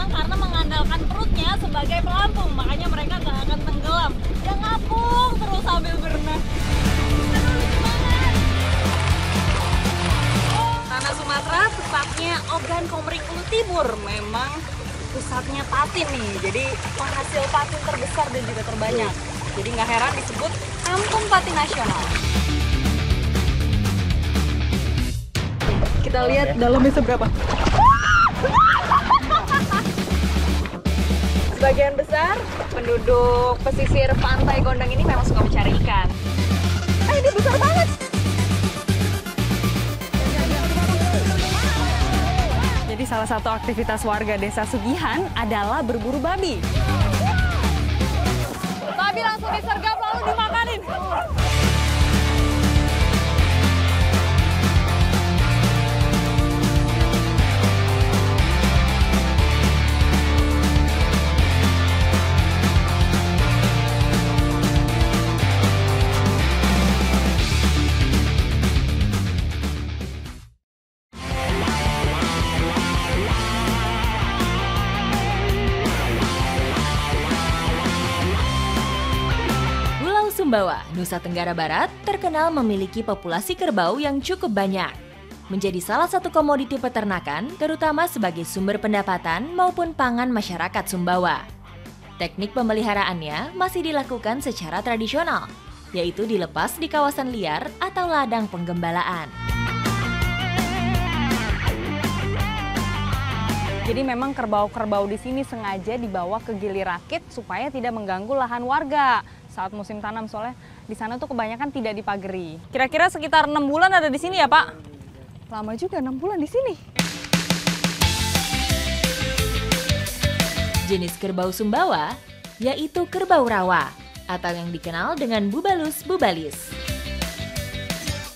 berenang karena mengandalkan perutnya sebagai pelampung. Makanya mereka nggak akan tenggelam. Dia ngapung terus sambil berenang. Lucu banget. Tanah Sumatera, tepatnya Ogan Komering Ulu Timur, memang pusatnya patin nih. Jadi penghasil patin terbesar dan juga terbanyak. Jadi nggak heran disebut Kampung Patin Nasional. Kita lihat dalamnya seberapa. Sebagian besar penduduk pesisir pantai Gondang ini memang suka mencari ikan. Ini besar banget. Jadi salah satu aktivitas warga desa Sugihan adalah berburu babi. Babi langsung disergap lalu dimakanin. Sumbawa, Nusa Tenggara Barat, terkenal memiliki populasi kerbau yang cukup banyak. Menjadi salah satu komoditi peternakan, terutama sebagai sumber pendapatan maupun pangan masyarakat Sumbawa. Teknik pemeliharaannya masih dilakukan secara tradisional, yaitu dilepas di kawasan liar atau ladang penggembalaan. Jadi memang kerbau-kerbau di sini sengaja dibawa ke Gili Rakit supaya tidak mengganggu lahan warga saat musim tanam, soalnya di sana tuh kebanyakan tidak dipagari. Kira-kira sekitar 6 bulan ada di sini ya, Pak? Lama juga 6 bulan di sini. Jenis kerbau Sumbawa yaitu kerbau rawa atau yang dikenal dengan Bubalus bubalis.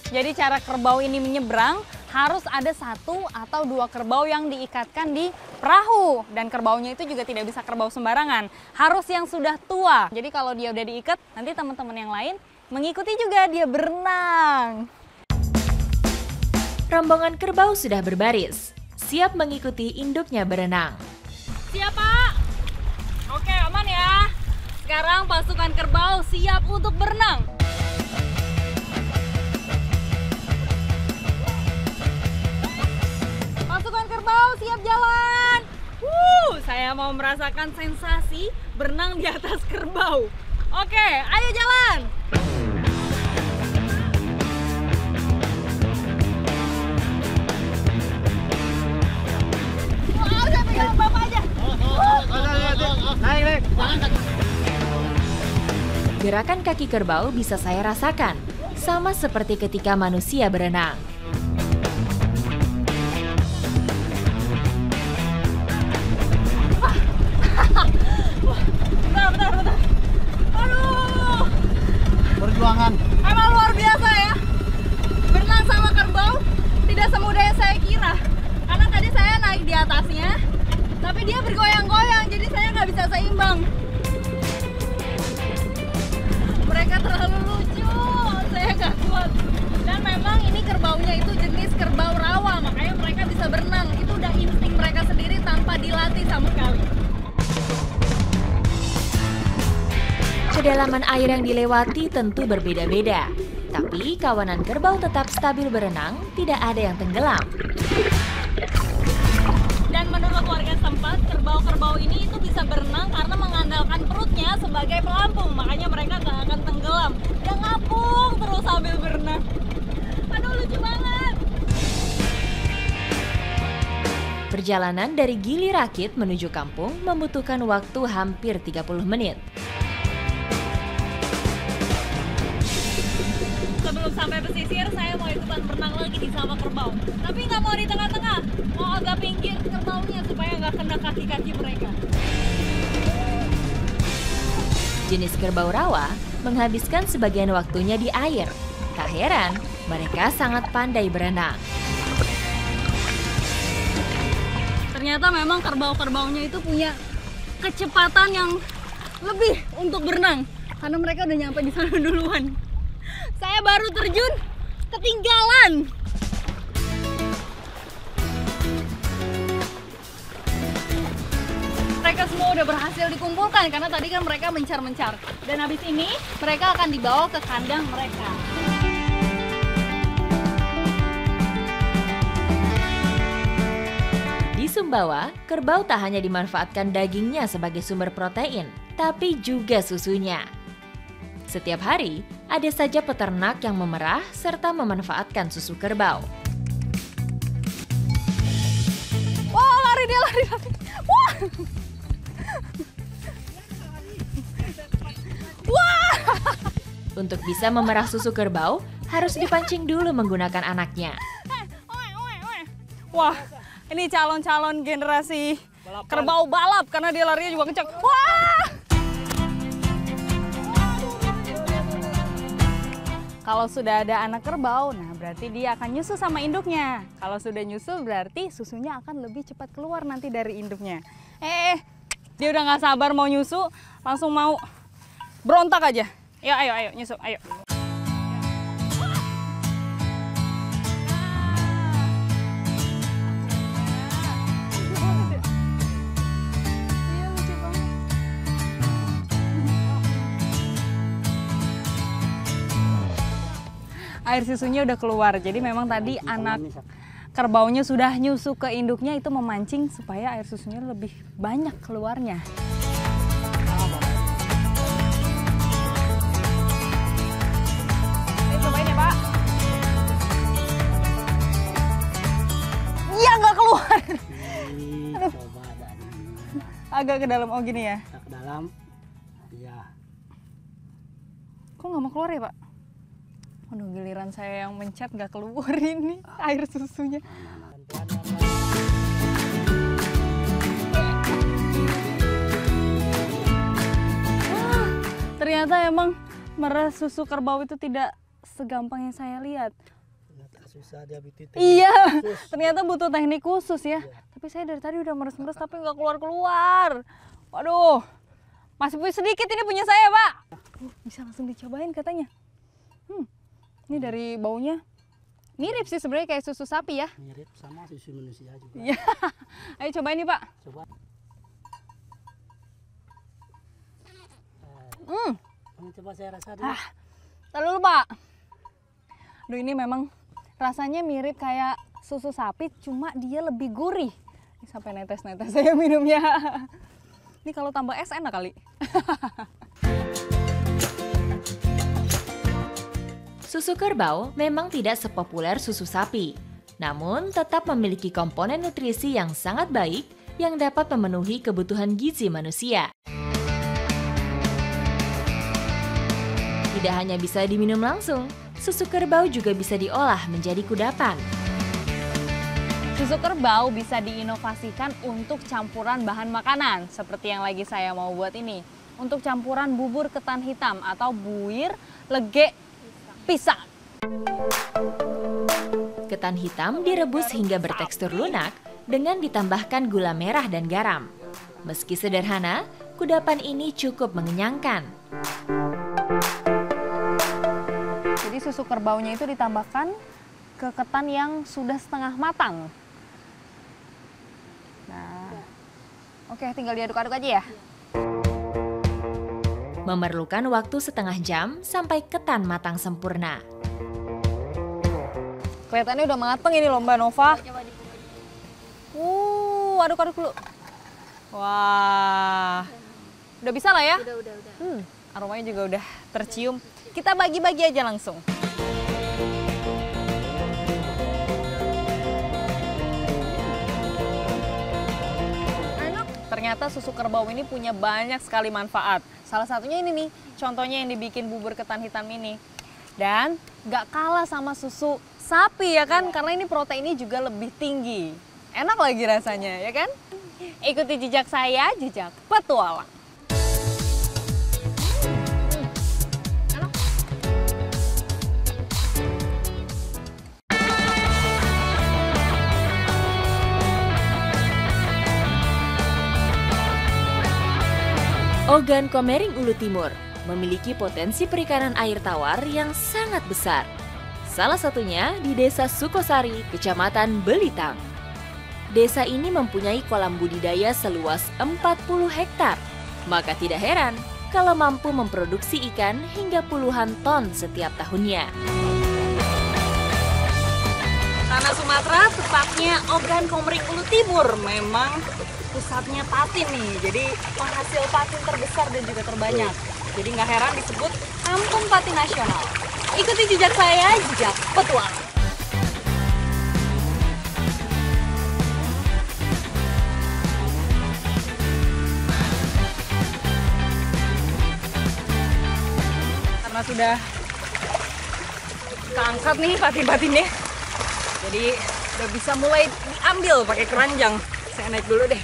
Jadi cara kerbau ini menyeberang harus ada 1 atau 2 kerbau yang diikatkan di perahu. Dan kerbaunya itu juga tidak bisa kerbau sembarangan. Harus yang sudah tua. Jadi kalau dia udah diikat, nanti teman-teman yang lain mengikuti juga dia berenang. Rombongan kerbau sudah berbaris, siap mengikuti induknya berenang. Siap, Pak? Oke, aman ya. Sekarang pasukan kerbau siap untuk berenang. Siap jalan. Saya mau merasakan sensasi berenang di atas kerbau. Oke, ayo jalan. Wow, saya pegang Bapak aja. Naik. Gerakan kaki kerbau bisa saya rasakan, sama seperti ketika manusia berenang. Bentar. Aduh. Perjuangan. Emang luar biasa ya. Berenang sama kerbau tidak semudah yang saya kira. Karena tadi saya naik di atasnya, tapi dia bergoyang-goyang, jadi saya nggak bisa seimbang. Mereka terlalu lucu, saya nggak kuat. Dan memang ini kerbaunya itu jenis kerbau rawa, makanya mereka bisa berenang. Itu udah insting mereka sendiri tanpa dilatih sama sekali. Kedalaman air yang dilewati tentu berbeda-beda, tapi kawanan kerbau tetap stabil berenang, tidak ada yang tenggelam. Dan menurut warga setempat, kerbau-kerbau ini itu bisa berenang karena mengandalkan perutnya sebagai pelampung, makanya mereka nggak akan tenggelam. Dia ngapung terus sambil berenang. Aduh, lucu banget. Perjalanan dari Gili Rakit menuju kampung membutuhkan waktu hampir 30 menit. Sebelum sampai pesisir, saya mau ikutan berenang lagi di sawah kerbau. Tapi nggak mau di tengah-tengah, mau agak pinggir kerbaunya supaya nggak kena kaki-kaki mereka. Jenis kerbau rawa menghabiskan sebagian waktunya di air. Tak heran, mereka sangat pandai berenang. Ternyata memang kerbau-kerbaunya itu punya kecepatan yang lebih untuk berenang. Karena mereka udah nyampe di sana duluan. Saya baru terjun, ketinggalan. semua udah berhasil dikumpulkan karena tadi kan mereka mencar-mencar. Dan habis ini mereka akan dibawa ke kandang mereka. Di Sumbawa, kerbau tak hanya dimanfaatkan dagingnya sebagai sumber protein, tapi juga susunya. Setiap hari, ada saja peternak yang memerah serta memanfaatkan susu kerbau. Wah, lari dia, lari. Wah! Wah! Untuk bisa memerah susu kerbau, harus dipancing dulu menggunakan anaknya. Wah, ini calon-calon generasi kerbau balap karena dia larinya juga kencang. Wah! Kalau sudah ada anak kerbau, nah berarti dia akan nyusu sama induknya. Kalau sudah nyusu berarti susunya akan lebih cepat keluar nanti dari induknya. Dia udah nggak sabar mau nyusu, langsung mau berontak aja. Ayo nyusu, ayo. Air susunya udah keluar, jadi memang tadi anak kerbaunya sudah nyusu ke induknya, itu memancing supaya air susunya lebih banyak keluarnya. Cobain ya, Pak. Iya, nggak keluar. Aduh. Agak ke dalam, oh gini ya? Ke dalam, iya. Kok nggak mau keluar ya, Pak? Aduh, giliran saya yang mencet nggak keluar ini air susunya. Ternyata emang meres susu kerbau itu tidak segampang yang saya lihat. Ternyata susah dia bikin. Iya, ternyata butuh teknik khusus ya. Tapi saya dari tadi udah meres-meres tapi nggak keluar-keluar. Waduh, masih punya sedikit ini punya saya, Pak. Bisa langsung dicobain katanya. Ini dari baunya mirip sih sebenarnya kayak susu sapi ya. Mirip sama susu manusia juga. Iya. Ayo cobain nih, Pak. Coba. Coba saya rasa dulu. Tahan dulu, Pak. Aduh, ini memang rasanya mirip kayak susu sapi, cuma dia lebih gurih. Ini sampai netes-netes saya minumnya. Ini kalau tambah es enak kali. Susu kerbau memang tidak sepopuler susu sapi, namun tetap memiliki komponen nutrisi yang sangat baik yang dapat memenuhi kebutuhan gizi manusia. Tidak hanya bisa diminum langsung, susu kerbau juga bisa diolah menjadi kudapan. Susu kerbau bisa diinovasikan untuk campuran bahan makanan, seperti yang lagi saya mau buat ini. Untuk campuran bubur ketan hitam atau buir lege pisang. Ketan hitam direbus hingga bertekstur lunak dengan ditambahkan gula merah dan garam. Meski sederhana, kudapan ini cukup mengenyangkan. Jadi susu kerbaunya itu ditambahkan ke ketan yang sudah setengah matang. Nah, oke, tinggal diaduk-aduk aja ya. Memerlukan waktu setengah jam sampai ketan matang sempurna. Kelihatannya udah mateng ini loh, Mbak Nova. Aduk-aduk dulu. Wah, udah bisa lah ya? Udah. Aromanya juga udah tercium. Kita bagi-bagi aja langsung. Ternyata susu kerbau ini punya banyak sekali manfaat. Salah satunya ini nih, contohnya yang dibikin bubur ketan hitam ini. Dan nggak kalah sama susu sapi ya kan, karena ini proteinnya juga lebih tinggi. Enak lagi rasanya ya kan? Ikuti jejak saya, jejak petualang. Ogan Komering Ulu Timur memiliki potensi perikanan air tawar yang sangat besar. Salah satunya di Desa Sukosari, Kecamatan Belitang. Desa ini mempunyai kolam budidaya seluas 40 hektar. Maka tidak heran kalau mampu memproduksi ikan hingga puluhan ton setiap tahunnya. Tanah Sumatera, tepatnya Ogan Komering Ulu Timur, memang pusatnya patin nih. Jadi penghasil patin terbesar dan juga terbanyak. Jadi nggak heran disebut Kampung Patin Nasional. Ikuti jejak saya, jejak petualang. Karena sudah keangkat nih patin-patinnya, jadi udah bisa mulai diambil pakai keranjang. Saya naik dulu deh.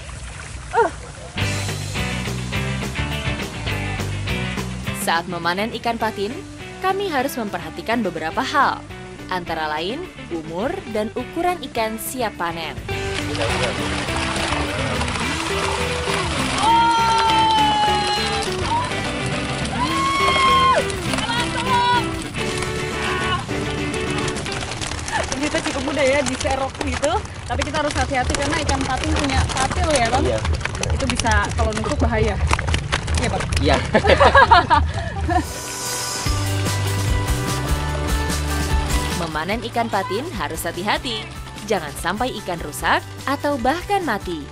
Saat memanen ikan patin, kami harus memperhatikan beberapa hal, antara lain umur dan ukuran ikan siap panen. Kita cukup mudah ya diserok gitu, tapi kita harus hati-hati karena ikan patin punya patil ya, Bang? Iya. Itu bisa kalau nusuk bahaya. Iya, Bang? Iya. Memanen ikan patin harus hati-hati. Jangan sampai ikan rusak atau bahkan mati.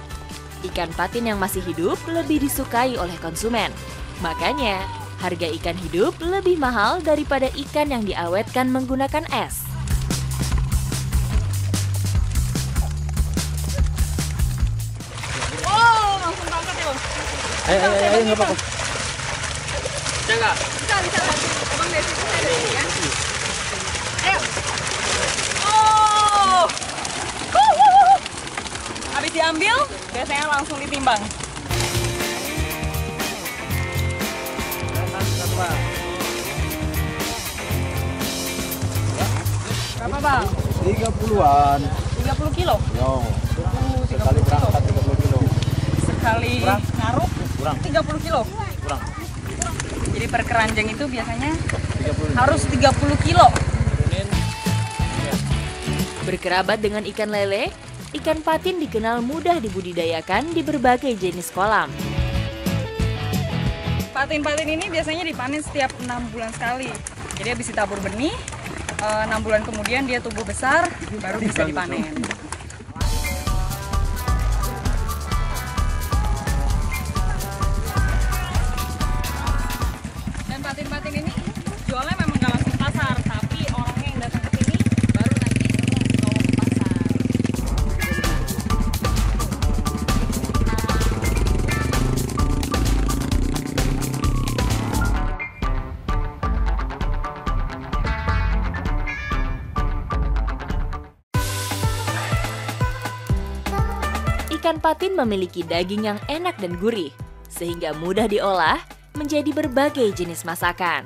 Ikan patin yang masih hidup lebih disukai oleh konsumen. Makanya, harga ikan hidup lebih mahal daripada ikan yang diawetkan menggunakan es. Oh, langsung tangkap ya, Bang? Ayo, nggak apa-apa. Bisa, Abang dari situ saya dari ya. Ayo. Oh. Habis diambil, biasanya langsung ditimbang. Berapa, Bang? 30-an. 30 kilo? Yo. 30 Sekali berangkat 30 kilo. Sekali ngaruh? Kurang. 30 kilo? Kurang. Jadi per keranjang itu biasanya 30. harus 30 kilo. Berkerabat dengan ikan lele, ikan patin dikenal mudah dibudidayakan di berbagai jenis kolam. Patin-patin ini biasanya dipanen setiap 6 bulan sekali. Jadi habis ditabur benih, 6 bulan kemudian dia tumbuh besar, baru bisa dipanen. Dan patin-patin ini jualnya memang nggak langsung pasar, tapi orangnya yang datang ke sini baru nanti bawa ke pasar. Ikan patin memiliki daging yang enak dan gurih, sehingga mudah diolah menjadi berbagai jenis masakan.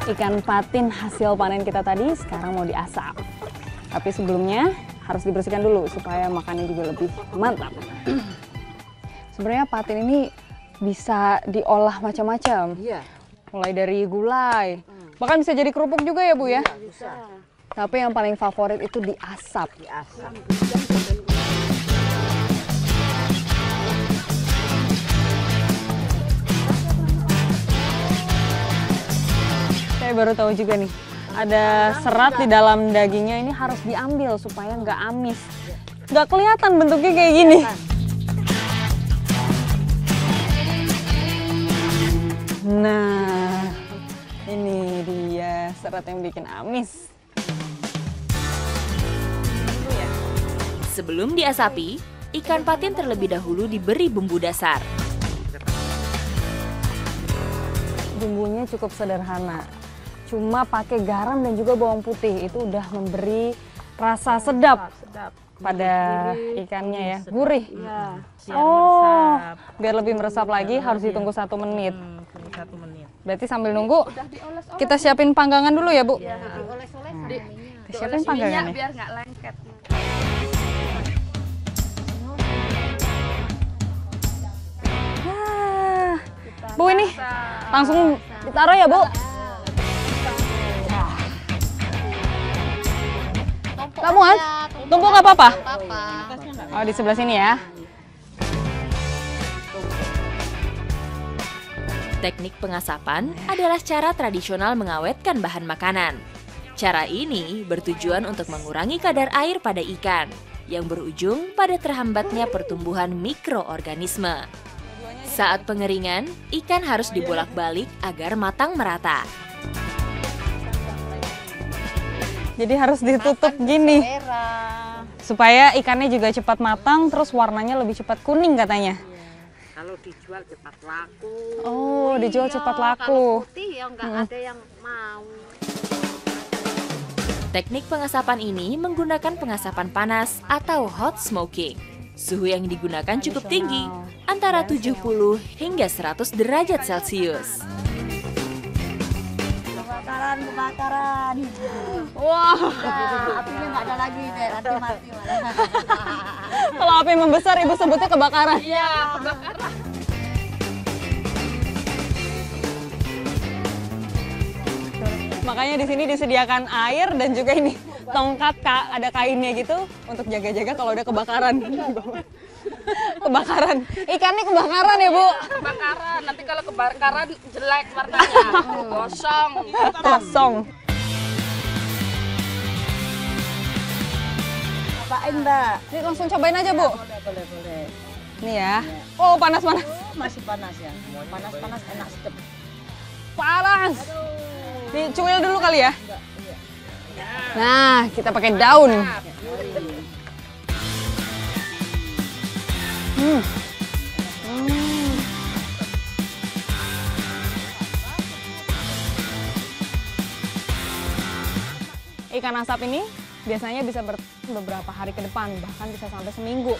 Ikan patin hasil panen kita tadi sekarang mau diasap. Tapi sebelumnya harus dibersihkan dulu supaya makannya juga lebih mantap. Sebenarnya patin ini bisa diolah macam-macam. Iya. Mulai dari gulai, bahkan bisa jadi kerupuk juga ya, Bu ya? Bisa. Tapi yang paling favorit itu diasap. Diasap. Saya baru tahu juga nih, ada serat di dalam dagingnya, ini harus diambil supaya nggak amis. Nggak kelihatan bentuknya kayak gini. Nah, ini dia serat yang bikin amis. Sebelum diasapi, ikan patin terlebih dahulu diberi bumbu dasar. Bumbunya cukup sederhana, cuma pakai garam dan juga bawang putih, itu udah memberi rasa sedap pada ikannya ya, gurih. Oh, biar lebih meresap lagi harus ditunggu 1 menit. 1 menit. Berarti sambil nunggu, kita siapin panggangan dulu ya, Bu? Kita siapin panggangannya. Biar nggak lengket. Bu, ini langsung ditaruh ya, Bu? Nggak muat? Tumpuk nggak apa-apa? Apa? Oh, di sebelah sini ya. Teknik pengasapan adalah cara tradisional mengawetkan bahan makanan. Cara ini bertujuan untuk mengurangi kadar air pada ikan, yang berujung pada terhambatnya pertumbuhan mikroorganisme. Saat pengeringan, ikan harus dibolak-balik agar matang merata. Jadi harus ditutup gini. Supaya ikannya juga cepat matang, terus warnanya lebih cepat kuning katanya. Kalau dijual cepat laku. Oh, dijual cepat laku. Kalau putih ya nggak ada yang mau. Teknik pengasapan ini menggunakan pengasapan panas atau hot smoking. Suhu yang digunakan cukup tinggi, antara 70 hingga 100 derajat Celcius. Kebakaran. Wah, Apinya nggak ada lagi deh, nanti mati. kalau api membesar ibu sebutnya kebakaran. Iya, kebakaran. Makanya di sini disediakan air dan juga ini tongkat ada kainnya gitu untuk jaga-jaga kalau ada kebakaran. Kebakaran, ikannya kebakaran ya Bu? Kebakaran, nanti kalau kebakaran jelek warnanya. Kosong. Kosong. Cobain Mbak. Ini langsung cobain aja Bu. Boleh. Nih ya. Oh panas-panas. Masih panas ya. Panas-panas enak sedap. Panas. Dicuil dulu kali ya. Nah, kita pakai daun. Ikan asap ini biasanya bisa beberapa hari ke depan, bahkan bisa sampai seminggu.